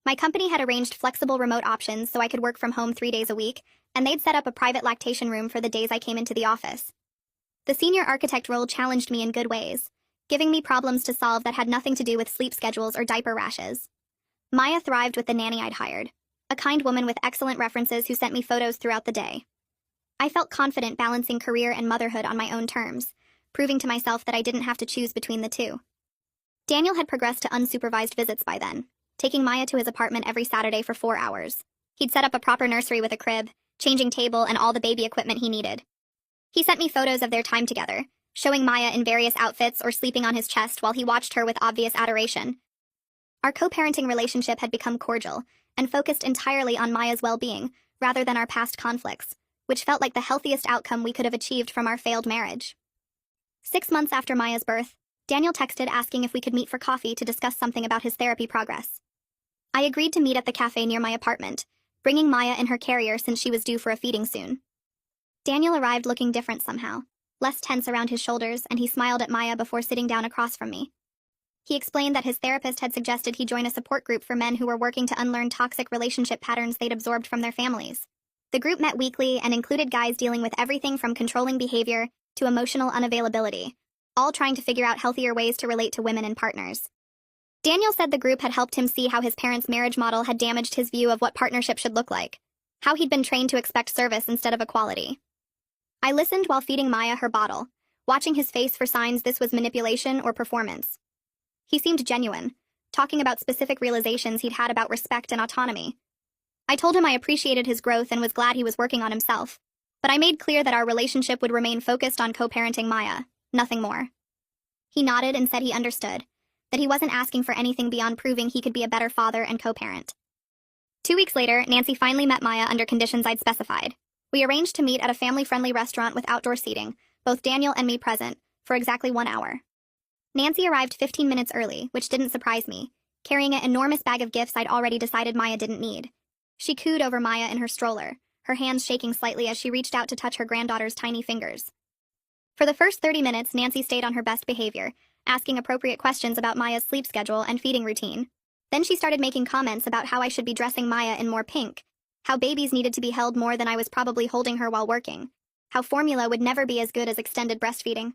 My company had arranged flexible remote options so I could work from home 3 days a week, and they'd set up a private lactation room for the days I came into the office. The senior architect role challenged me in good ways, giving me problems to solve that had nothing to do with sleep schedules or diaper rashes. Maya thrived with the nanny I'd hired, a kind woman with excellent references who sent me photos throughout the day. I felt confident balancing career and motherhood on my own terms, proving to myself that I didn't have to choose between the two. Daniel had progressed to unsupervised visits by then, taking Maya to his apartment every Saturday for 4 hours. He'd set up a proper nursery with a crib, changing table, and all the baby equipment he needed. He sent me photos of their time together, showing Maya in various outfits or sleeping on his chest while he watched her with obvious adoration. Our co-parenting relationship had become cordial and focused entirely on Maya's well-being rather than our past conflicts, which felt like the healthiest outcome we could have achieved from our failed marriage. 6 months after Maya's birth, Daniel texted asking if we could meet for coffee to discuss something about his therapy progress. I agreed to meet at the cafe near my apartment, bringing Maya in her carrier since she was due for a feeding soon. Daniel arrived looking different somehow, less tense around his shoulders, and he smiled at Maya before sitting down across from me. He explained that his therapist had suggested he join a support group for men who were working to unlearn toxic relationship patterns they'd absorbed from their families. The group met weekly and included guys dealing with everything from controlling behavior to emotional unavailability, all trying to figure out healthier ways to relate to women and partners. Daniel said the group had helped him see how his parents' marriage model had damaged his view of what partnership should look like, how he'd been trained to expect service instead of equality. I listened while feeding Maya her bottle, watching his face for signs this was manipulation or performance. He seemed genuine, talking about specific realizations he'd had about respect and autonomy. I told him I appreciated his growth and was glad he was working on himself, but I made clear that our relationship would remain focused on co-parenting Maya, nothing more. He nodded and said he understood, that he wasn't asking for anything beyond proving he could be a better father and co-parent. 2 weeks later, Nancy finally met Maya under conditions I'd specified. We arranged to meet at a family-friendly restaurant with outdoor seating, both Daniel and me present, for exactly 1 hour. Nancy arrived 15 minutes early, which didn't surprise me, carrying an enormous bag of gifts I'd already decided Maya didn't need. She cooed over Maya in her stroller, her hands shaking slightly as she reached out to touch her granddaughter's tiny fingers. For the first 30 minutes, Nancy stayed on her best behavior, asking appropriate questions about Maya's sleep schedule and feeding routine. Then she started making comments about how I should be dressing Maya in more pink, how babies needed to be held more than I was probably holding her while working, how formula would never be as good as extended breastfeeding.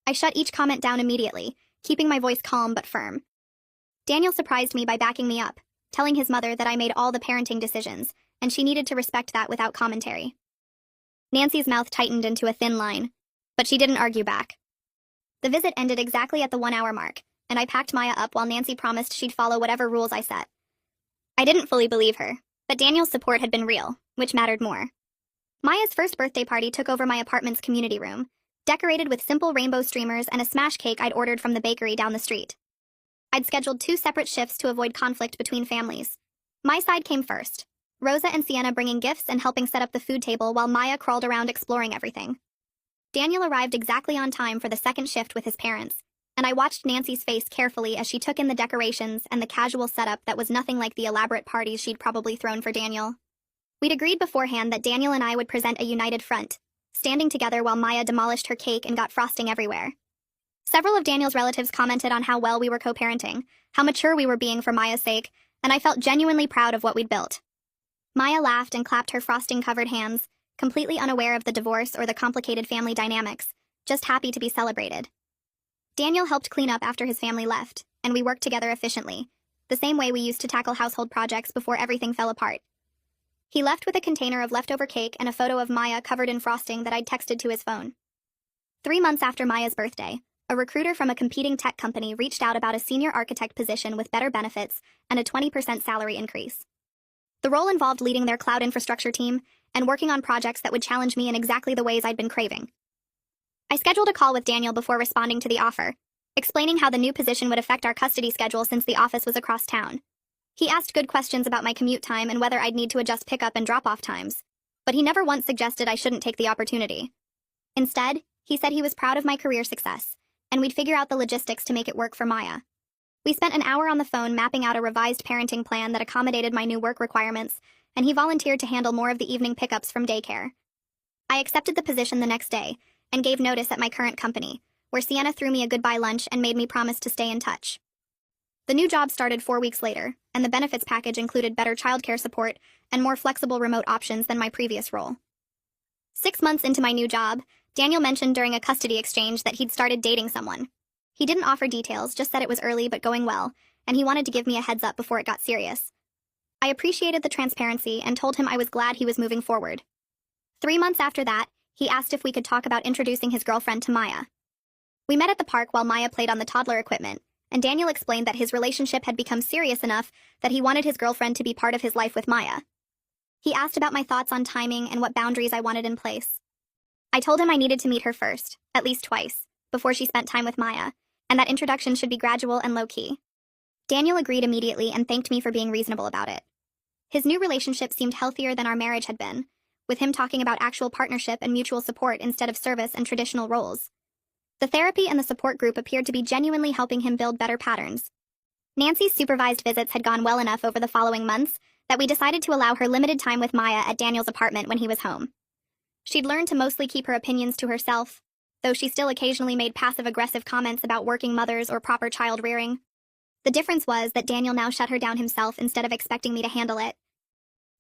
I shut each comment down immediately, keeping my voice calm but firm. Daniel surprised me by backing me up, telling his mother that I made all the parenting decisions, and she needed to respect that without commentary. Nancy's mouth tightened into a thin line, but she didn't argue back. The visit ended exactly at the 1 hour mark, and I packed Maya up while Nancy promised she'd follow whatever rules I set. I didn't fully believe her, but Daniel's support had been real, which mattered more. Maya's first birthday party took over my apartment's community room, decorated with simple rainbow streamers and a smash cake I'd ordered from the bakery down the street. I'd scheduled 2 separate shifts to avoid conflict between families. My side came first, Rosa and Sienna bringing gifts and helping set up the food table while Maya crawled around exploring everything. Daniel arrived exactly on time for the second shift with his parents, and I watched Nancy's face carefully as she took in the decorations and the casual setup that was nothing like the elaborate parties she'd probably thrown for Daniel. We'd agreed beforehand that Daniel and I would present a united front, standing together while Maya demolished her cake and got frosting everywhere. Several of Daniel's relatives commented on how well we were co-parenting, how mature we were being for Maya's sake, and I felt genuinely proud of what we'd built. Maya laughed and clapped her frosting-covered hands, completely unaware of the divorce or the complicated family dynamics, just happy to be celebrated. Daniel helped clean up after his family left, and we worked together efficiently, the same way we used to tackle household projects before everything fell apart. He left with a container of leftover cake and a photo of Maya covered in frosting that I'd texted to his phone. 3 months after Maya's birthday, a recruiter from a competing tech company reached out about a senior architect position with better benefits and a 20% salary increase. The role involved leading their cloud infrastructure team and working on projects that would challenge me in exactly the ways I'd been craving. I scheduled a call with Daniel before responding to the offer, explaining how the new position would affect our custody schedule since the office was across town. He asked good questions about my commute time and whether I'd need to adjust pickup and drop-off times, but he never once suggested I shouldn't take the opportunity. Instead, he said he was proud of my career success, and we'd figure out the logistics to make it work for Maya. We spent an hour on the phone mapping out a revised parenting plan that accommodated my new work requirements, and he volunteered to handle more of the evening pickups from daycare. I accepted the position the next day and gave notice at my current company, where Sienna threw me a goodbye lunch and made me promise to stay in touch. The new job started 4 weeks later, and the benefits package included better childcare support and more flexible remote options than my previous role. 6 months into my new job, Daniel mentioned during a custody exchange that he'd started dating someone. He didn't offer details, just said it was early but going well, and he wanted to give me a heads up before it got serious. I appreciated the transparency and told him I was glad he was moving forward. 3 months after that, he asked if we could talk about introducing his girlfriend to Maya. We met at the park while Maya played on the toddler equipment, and Daniel explained that his relationship had become serious enough that he wanted his girlfriend to be part of his life with Maya. He asked about my thoughts on timing and what boundaries I wanted in place. I told him I needed to meet her first, at least twice, before she spent time with Maya, and that introduction should be gradual and low-key. Daniel agreed immediately and thanked me for being reasonable about it. His new relationship seemed healthier than our marriage had been, with him talking about actual partnership and mutual support instead of service and traditional roles. The therapy and the support group appeared to be genuinely helping him build better patterns. Nancy's supervised visits had gone well enough over the following months that we decided to allow her limited time with Maya at Daniel's apartment when he was home. She'd learned to mostly keep her opinions to herself, though she still occasionally made passive-aggressive comments about working mothers or proper child rearing. The difference was that Daniel now shut her down himself instead of expecting me to handle it.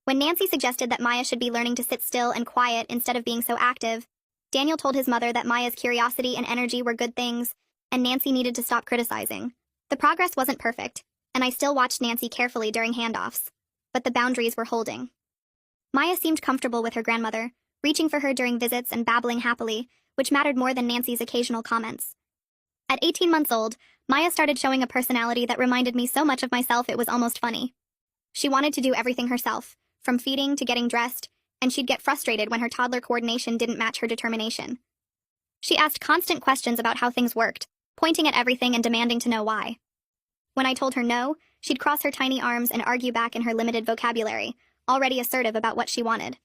When Nancy suggested that Maya should be learning to sit still and quiet instead of being so active, Daniel told his mother that Maya's curiosity and energy were good things, and Nancy needed to stop criticizing. The progress wasn't perfect, and I still watched Nancy carefully during handoffs, but the boundaries were holding. Maya seemed comfortable with her grandmother, reaching for her during visits and babbling happily, which mattered more than Nancy's occasional comments. At 18 months old, Maya started showing a personality that reminded me so much of myself it was almost funny. She wanted to do everything herself, from feeding to getting dressed, and she'd get frustrated when her toddler coordination didn't match her determination. She asked constant questions about how things worked, pointing at everything and demanding to know why. When I told her no, she'd cross her tiny arms and argue back in her limited vocabulary, already assertive about what she wanted.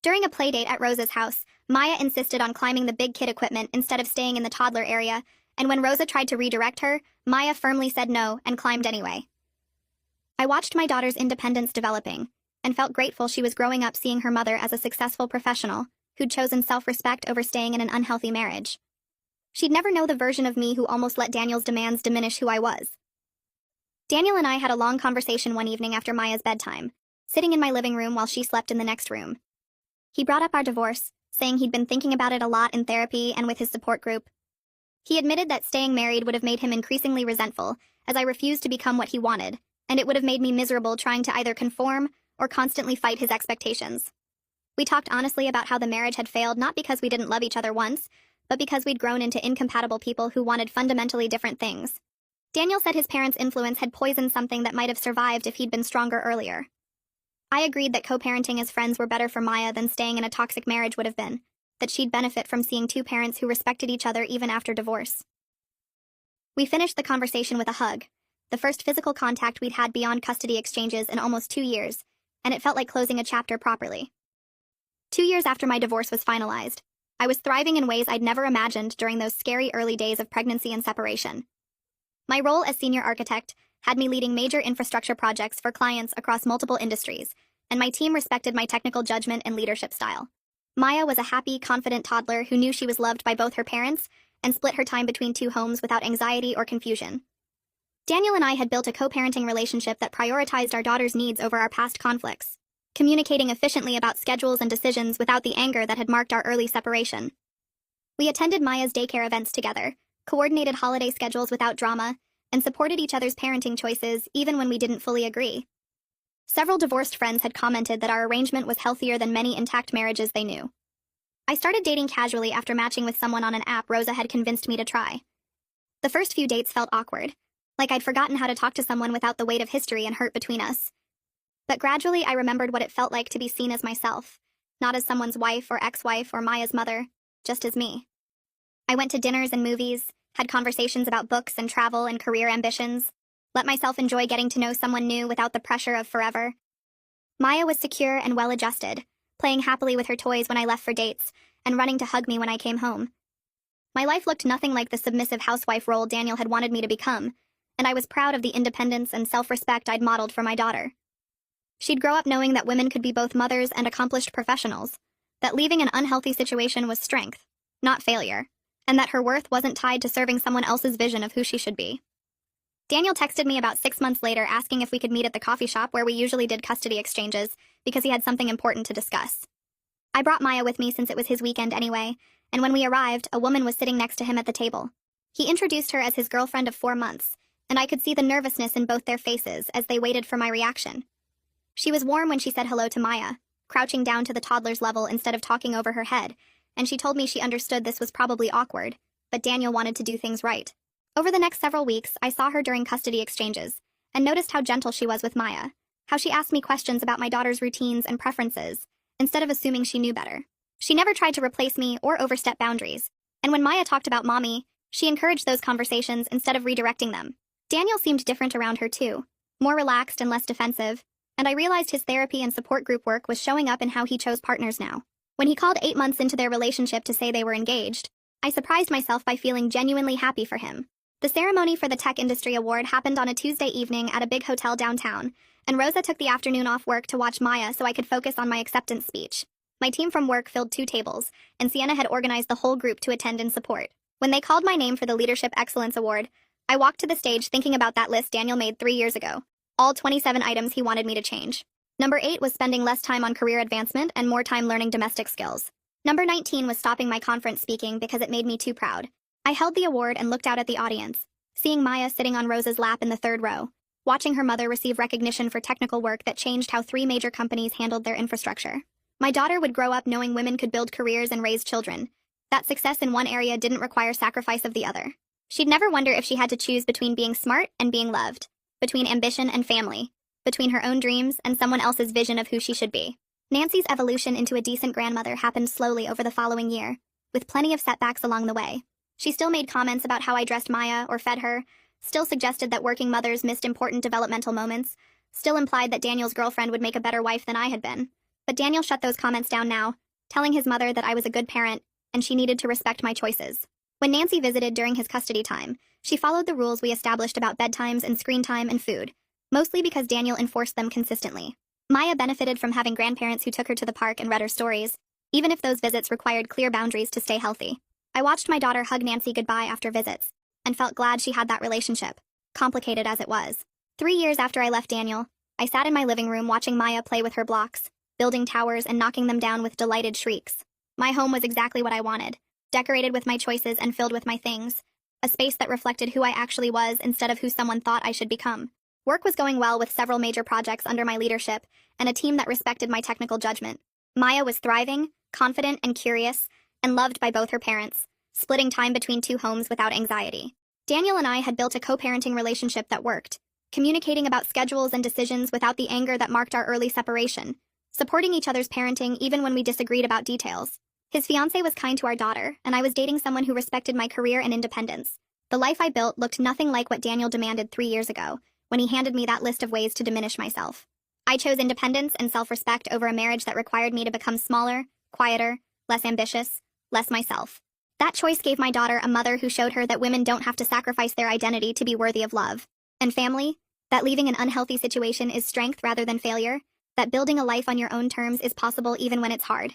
During a playdate at Rosa's house, Maya insisted on climbing the big kid equipment instead of staying in the toddler area, and when Rosa tried to redirect her, Maya firmly said no and climbed anyway. I watched my daughter's independence developing, and felt grateful she was growing up seeing her mother as a successful professional who'd chosen self-respect over staying in an unhealthy marriage. She'd never know the version of me who almost let Daniel's demands diminish who I was. Daniel and I had a long conversation one evening after Maya's bedtime, sitting in my living room while she slept in the next room. He brought up our divorce, saying he'd been thinking about it a lot in therapy and with his support group. He admitted that staying married would have made him increasingly resentful, as I refused to become what he wanted, and it would have made me miserable trying to either conform or constantly fight his expectations. We talked honestly about how the marriage had failed not because we didn't love each other once, but because we'd grown into incompatible people who wanted fundamentally different things. Daniel said his parents' influence had poisoned something that might have survived if he'd been stronger earlier. I agreed that co-parenting as friends were better for Maya than staying in a toxic marriage would have been, that she'd benefit from seeing two parents who respected each other even after divorce. We finished the conversation with a hug, the first physical contact we'd had beyond custody exchanges in almost 2 years, and it felt like closing a chapter properly. 2 years after my divorce was finalized, I was thriving in ways I'd never imagined during those scary early days of pregnancy and separation. My role as senior architect had me leading major infrastructure projects for clients across multiple industries, and my team respected my technical judgment and leadership style. Maya was a happy, confident toddler who knew she was loved by both her parents and split her time between 2 homes without anxiety or confusion. Daniel and I had built a co-parenting relationship that prioritized our daughter's needs over our past conflicts, communicating efficiently about schedules and decisions without the anger that had marked our early separation. We attended Maya's daycare events together, coordinated holiday schedules without drama, and supported each other's parenting choices even when we didn't fully agree. Several divorced friends had commented that our arrangement was healthier than many intact marriages they knew. I started dating casually after matching with someone on an app Rosa had convinced me to try. The first few dates felt awkward, like I'd forgotten how to talk to someone without the weight of history and hurt between us. But gradually I remembered what it felt like to be seen as myself, not as someone's wife or ex-wife or Maya's mother, just as me. I went to dinners and movies, had conversations about books and travel and career ambitions, let myself enjoy getting to know someone new without the pressure of forever. Maya was secure and well-adjusted, playing happily with her toys when I left for dates, and running to hug me when I came home. My life looked nothing like the submissive housewife role Daniel had wanted me to become, and I was proud of the independence and self-respect I'd modeled for my daughter. She'd grow up knowing that women could be both mothers and accomplished professionals, that leaving an unhealthy situation was strength, not failure, and that her worth wasn't tied to serving someone else's vision of who she should be. Daniel texted me about 6 months later asking if we could meet at the coffee shop where we usually did custody exchanges because he had something important to discuss. I brought Maya with me since it was his weekend anyway, and when we arrived, a woman was sitting next to him at the table. He introduced her as his girlfriend of 4 months, and I could see the nervousness in both their faces as they waited for my reaction. She was warm when she said hello to Maya, crouching down to the toddler's level instead of talking over her head, and she told me she understood this was probably awkward, but Daniel wanted to do things right. Over the next several weeks, I saw her during custody exchanges, and noticed how gentle she was with Maya, how she asked me questions about my daughter's routines and preferences, instead of assuming she knew better. She never tried to replace me or overstep boundaries, and when Maya talked about mommy, she encouraged those conversations instead of redirecting them. Daniel seemed different around her too, more relaxed and less defensive, and I realized his therapy and support group work was showing up in how he chose partners now. When he called 8 months into their relationship to say they were engaged, I surprised myself by feeling genuinely happy for him. The ceremony for the Tech Industry Award happened on a Tuesday evening at a big hotel downtown, and Rosa took the afternoon off work to watch Maya so I could focus on my acceptance speech. My team from work filled 2 tables, and Sienna had organized the whole group to attend in support. When they called my name for the Leadership Excellence Award, I walked to the stage thinking about that list Daniel made 3 years ago, all 27 items he wanted me to change. Number 8 was spending less time on career advancement and more time learning domestic skills. Number 19 was stopping my conference speaking because it made me too proud. I held the award and looked out at the audience, seeing Maya sitting on Rosa's lap in the 3rd row, watching her mother receive recognition for technical work that changed how 3 major companies handled their infrastructure. My daughter would grow up knowing women could build careers and raise children, that success in one area didn't require sacrifice of the other. She'd never wonder if she had to choose between being smart and being loved, between ambition and family, between her own dreams and someone else's vision of who she should be. Nancy's evolution into a decent grandmother happened slowly over the following year, with plenty of setbacks along the way. She still made comments about how I dressed Maya or fed her, still suggested that working mothers missed important developmental moments, still implied that Daniel's girlfriend would make a better wife than I had been. But Daniel shut those comments down now, telling his mother that I was a good parent and she needed to respect my choices. When Nancy visited during his custody time, she followed the rules we established about bedtimes and screen time and food, mostly because Daniel enforced them consistently. Maya benefited from having grandparents who took her to the park and read her stories, even if those visits required clear boundaries to stay healthy. I watched my daughter hug Nancy goodbye after visits, and felt glad she had that relationship, complicated as it was. 3 years after I left Daniel, I sat in my living room watching Maya play with her blocks, building towers and knocking them down with delighted shrieks. My home was exactly what I wanted, decorated with my choices and filled with my things, a space that reflected who I actually was instead of who someone thought I should become. Work was going well with several major projects under my leadership, and a team that respected my technical judgment. Maya was thriving, confident and curious, and loved by both her parents, splitting time between 2 homes without anxiety. Daniel and I had built a co-parenting relationship that worked, communicating about schedules and decisions without the anger that marked our early separation, supporting each other's parenting even when we disagreed about details. His fiancé was kind to our daughter, and I was dating someone who respected my career and independence. The life I built looked nothing like what Daniel demanded 3 years ago, when he handed me that list of ways to diminish myself. I chose independence and self-respect over a marriage that required me to become smaller, quieter, less ambitious, less myself. That choice gave my daughter a mother who showed her that women don't have to sacrifice their identity to be worthy of love. And family, that leaving an unhealthy situation is strength rather than failure, that building a life on your own terms is possible even when it's hard.